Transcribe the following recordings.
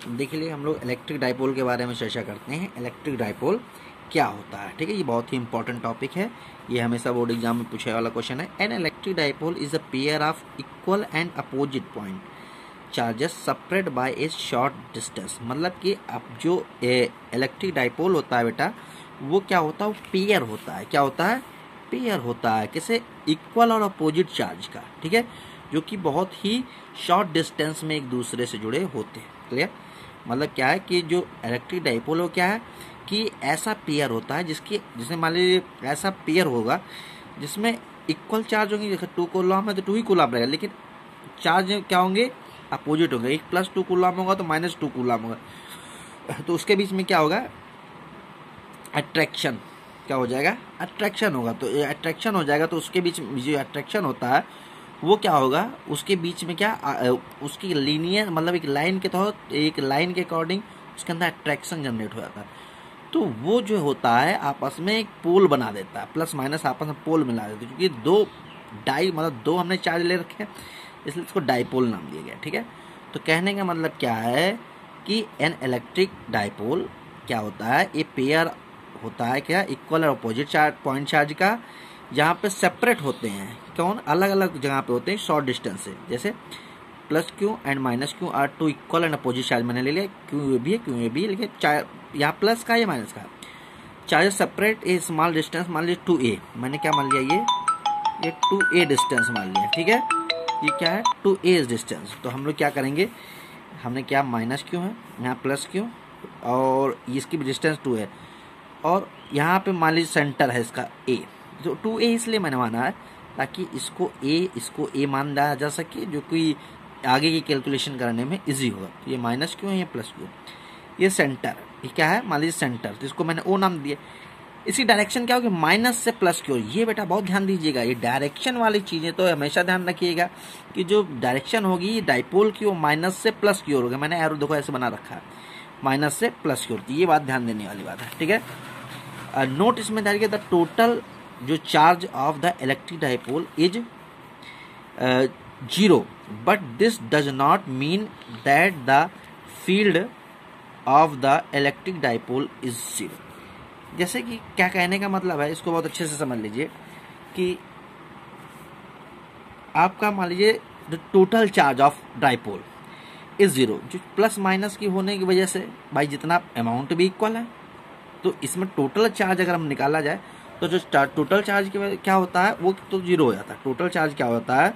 देख लिए हम लोग इलेक्ट्रिक डाइपोल के बारे में चर्चा करते हैं। इलेक्ट्रिक डाइपोल क्या होता है, ठीक है। ये बहुत ही इंपॉर्टेंट टॉपिक है, ये हमेशा बोर्ड एग्जाम में पूछे वाला क्वेश्चन है। An electric dipole is a pair of equal and opposite point charges separate by A short distance. मतलब कि अब जो इलेक्ट्रिक डाइपोल होता है बेटा, वो क्या होता है, वो पेयर होता है। क्या होता है, पेयर होता है। किसे, इक्वल और अपोजिट चार्ज का, ठीक है, जो कि बहुत ही शॉर्ट डिस्टेंस में एक दूसरे से जुड़े होते हैं। क्लियर। मतलब क्या है कि जो इलेक्ट्रिक डाइपोल हो क्या है कि ऐसा पेयर होता है जिसमें मान लीजिए ऐसा पेयर होगा जिसमें इक्वल चार्ज होंगे। जैसे 2 कूलम है तो 2 ही कूलम रहेगा, लेकिन चार्ज क्या होंगे, अपोजिट होंगे। एक +2 कूलम होगा तो -2 कूलम होगा, तो उसके बीच में क्या होगा, अट्रैक्शन। क्या हो जाएगा, अट्रैक्शन होगा। तो अट्रैक्शन हो जाएगा तो उसके बीच में जो अट्रैक्शन होता है वो क्या होगा, उसके बीच में क्या उसकी लीनियर मतलब एक लाइन के तहत, एक लाइन के अकॉर्डिंग उसके अंदर अट्रैक्शन जनरेट हो जाता है। तो वो जो होता है आपस में एक पोल बना देता है, प्लस माइनस आपस में पोल मिला देते हैं। क्योंकि दो डाई मतलब दो हमने चार्ज ले रखे हैं, इसलिए इसको डाइपोल नाम दिया गया, ठीक है। तो कहने का मतलब क्या है कि एन इलेक्ट्रिक डाइपोल क्या होता है, ये पेयर होता है क्या, इक्वल और अपोजिट चार्ज पॉइंट चार्ज का, जहाँ पे सेपरेट होते हैं। कौन, अलग अलग जगह पे होते हैं शॉर्ट डिस्टेंस से। जैसे +q and -q are 2 equal and opposite charge मैंने ले लिया। क्यू ए भी है, क्यू ए भी है, लेकिन यहाँ प्लस का या माइनस का चार्ज सेपरेट ए स्मॉल डिस्टेंस। मान लीजिए 2a, मैंने क्या मान लिया, ये 2a डिस्टेंस मान लिया, ठीक है। ये क्या है, 2a डिस्टेंस। तो हम लोग क्या करेंगे, हमने क्या, -q है, यहाँ +q और इसकी भी डिस्टेंस 2 है, और यहाँ पे मान लीजिए सेंटर है इसका a। तो 2a इसलिए मैंने माना है ताकि इसको a मान लिया जा सके, जो कि आगे की कैलकुलेशन करने में इजी होगा। तो ये -q है, ये +q, ये सेंटर, ये क्या है, मान लीजिए सेंटर, तो इसको मैंने o नाम दिया। इसकी डायरेक्शन क्या होगी, माइनस से प्लस की ओर। ये बेटा बहुत ध्यान दीजिएगा, ये डायरेक्शन वाली चीजें तो हमेशा ध्यान रखिएगा कि जो डायरेक्शन होगी डाइपोल की, वो माइनस से प्लस की ओर होगी। मैंने एरो देखो ऐसे बना रखा है, माइनस से प्लस की ओर। ये बात ध्यान देने वाली बात है, ठीक है। नोट इसमें ध्यान, द टोटल जो charge of the electric dipole is 0, but this does not mean that the field of the electric dipole is 0। जैसे कि क्या कहने का मतलब है, इसको बहुत अच्छे से समझ लीजिए कि आपका मान लीजिए the total charge of dipole is 0, जो प्लस माइनस की होने की वजह से भाई जितना अमाउंट भी इक्वल है, तो इसमें टोटल चार्ज अगर हम निकाला जाए तो जो टोटल चार्ज की क्या होता है वो तो 0 हो जाता है। टोटल चार्ज क्या होता है,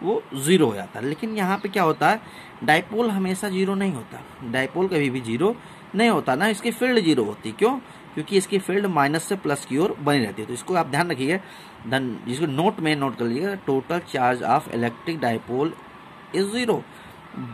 वो 0 हो जाता है। लेकिन यहाँ पे क्या होता है, डाइपोल हमेशा 0 नहीं होता, डाइपोल कभी भी 0 नहीं होता ना, इसकी फील्ड 0 होती। क्यों, क्योंकि इसकी फील्ड माइनस से प्लस की ओर बनी रहती है। तो इसको आप ध्यान रखिए, जिसको नोट में नोट कर लीजिएगा, total charge of electric dipole is 0,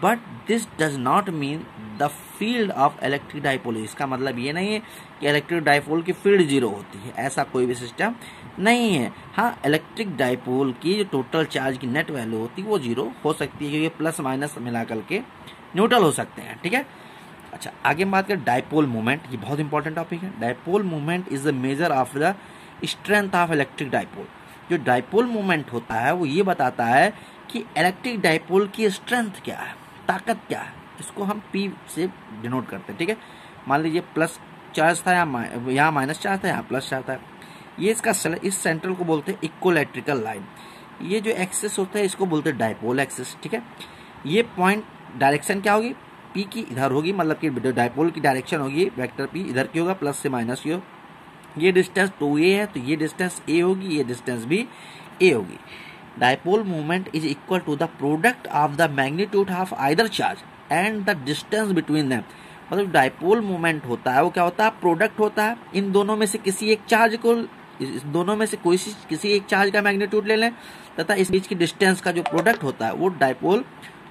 but this does not mean the field of electric dipole. इसका मतलब ये नहीं है कि इलेक्ट्रिक डाइपोल की फील्ड 0 होती है, ऐसा कोई भी सिस्टम नहीं है। हाँ, इलेक्ट्रिक डाइपोल की जो टोटल चार्ज की नेट वैल्यू होती है वो 0 हो सकती है, क्योंकि प्लस माइनस मिला करके न्यूट्रल हो सकते हैं, ठीक है। अच्छा, आगे बात करें डाइपोल मोमेंट, ये बहुत इंपॉर्टेंट टॉपिक है। Dipole moment is the measure of the strength of electric dipole. जो डाइपोल मोमेंट होता है वो ये बताता है कि इलेक्ट्रिक डाइपोल की स्ट्रेंथ क्या है, ताकत क्या है। इसको हम P से डिनोट करते हैं, ठीक है। मान लीजिए प्लस चार्ज था, यहाँ माइनस चार्ज था, यहाँ प्लस चार्ज था। ये इसका इस सेंट्रल को बोलते हैं इक्विलैटरल लाइन। ये जो एक्सिस होता है इसको बोलते हैं डाइपोल एक्सिस, ठीक है। ये पॉइंट डायरेक्शन क्या होगी, P की इधर होगी, मतलब कि डाइपोल की डायरेक्शन होगी वेक्टर P इधर की होगा, प्लस से माइनस की हो। ये डिस्टेंस 2a है, तो ये डिस्टेंस a होगी, ये डिस्टेंस भी a होगी। Dipole movement is equal to the product of the magnitude of either charge and the distance between them. मतलब डाइपोल मूवमेंट होता है वो क्या होता है, प्रोडक्ट होता है इन दोनों में से किसी एक चार्ज को, इस दोनों में से कोई किसी एक चार्ज का मैग्नीट्यूड ले लें तथा इस बीच की डिस्टेंस का जो प्रोडक्ट होता है वो डाइपोल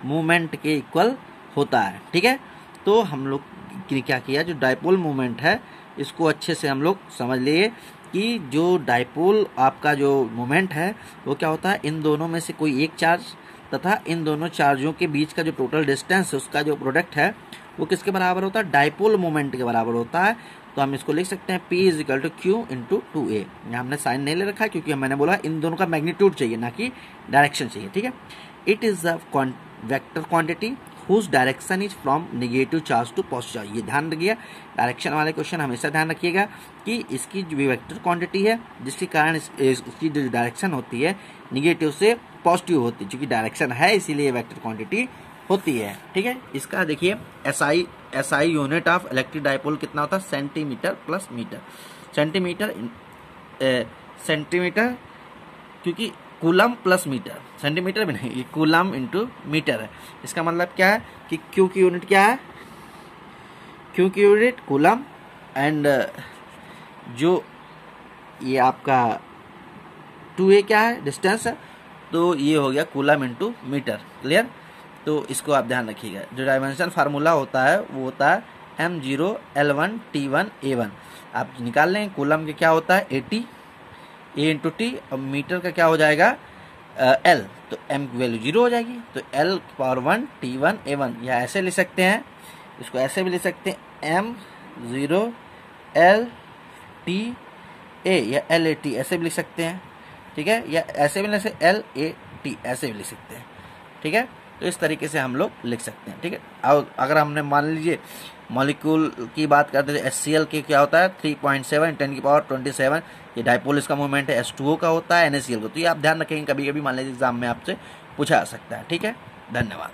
मूवमेंट के इक्वल होता है, ठीक है। तो हम लोग क्या किया, जो डाइपोल मूवमेंट है इसको अच्छे से हम लोग समझ लिए कि जो डाइपोल आपका जो मोमेंट है वो क्या होता है, इन दोनों में से कोई एक चार्ज तथा इन दोनों चार्जों के बीच का जो टोटल डिस्टेंस है उसका जो प्रोडक्ट है वो किसके बराबर होता है, डाइपोल मोमेंट के बराबर होता है। तो हम इसको लिख सकते हैं P is equal to Q into 2A। यहाँ हमने साइन नहीं ले रखा है क्योंकि मैंने बोला इन दोनों का मैग्नीट्यूड चाहिए, ना कि डायरेक्शन चाहिए, ठीक है। It is the vector quantity whose direction is from negative charge to positive charge. ये ध्यान रखिएगा, डायरेक्शन वाले क्वेश्चन हमेशा ध्यान रखिएगा कि इसकी जो वेक्टर क्वांटिटी है जिसके कारण इसकी जो डायरेक्शन होती है निगेटिव से पॉजिटिव होती है, क्योंकि डायरेक्शन है इसीलिए वेक्टर क्वांटिटी होती है। ठीक है, इसका देखिए SI unit of electric dipole कितना होता है, सेंटीमीटर प्लस मीटर। सेंटीमीटर क्योंकि कूलम प्लस मीटर, सेंटीमीटर भी नहीं, ये कूलम इंटू मीटर है। इसका मतलब क्या है कि क्यू की यूनिट क्या है, क्यू की यूनिट कूलम, एंड जो ये आपका 2a क्या है, डिस्टेंस है, तो ये हो गया कूलम इंटू मीटर। क्लियर, तो इसको आप ध्यान रखिएगा। जो डायमेंशन फार्मूला होता है वो होता है m0 L1 T1 A1। आप निकाल लें, कूलम के क्या होता है 80 A इंटू टी, और मीटर का क्या हो जाएगा L, तो m की वैल्यू 0 हो जाएगी, तो L⁴ T1 A1। या ऐसे ले सकते हैं, इसको ऐसे भी ले सकते हैं m0 L T A या LAT, ऐसे भी लिख सकते हैं। ठीक है, या ऐसे भी ले सकते हैं LAT, ऐसे भी लिख सकते हैं। ठीक है, तो इस तरीके से हम लोग लिख सकते हैं। ठीक है, और अगर हमने मान लीजिए मॉलिक्यूल की बात करते हैं, HCl के क्या होता है 3.7 10⁻27, ये डायपोल इसका मोमेंट है। H2O का होता है NaCl को। तो ये आप ध्यान रखेंगे, कभी कभी मान लीजिए एग्जाम में आपसे पूछा जा सकता है। ठीक है, धन्यवाद।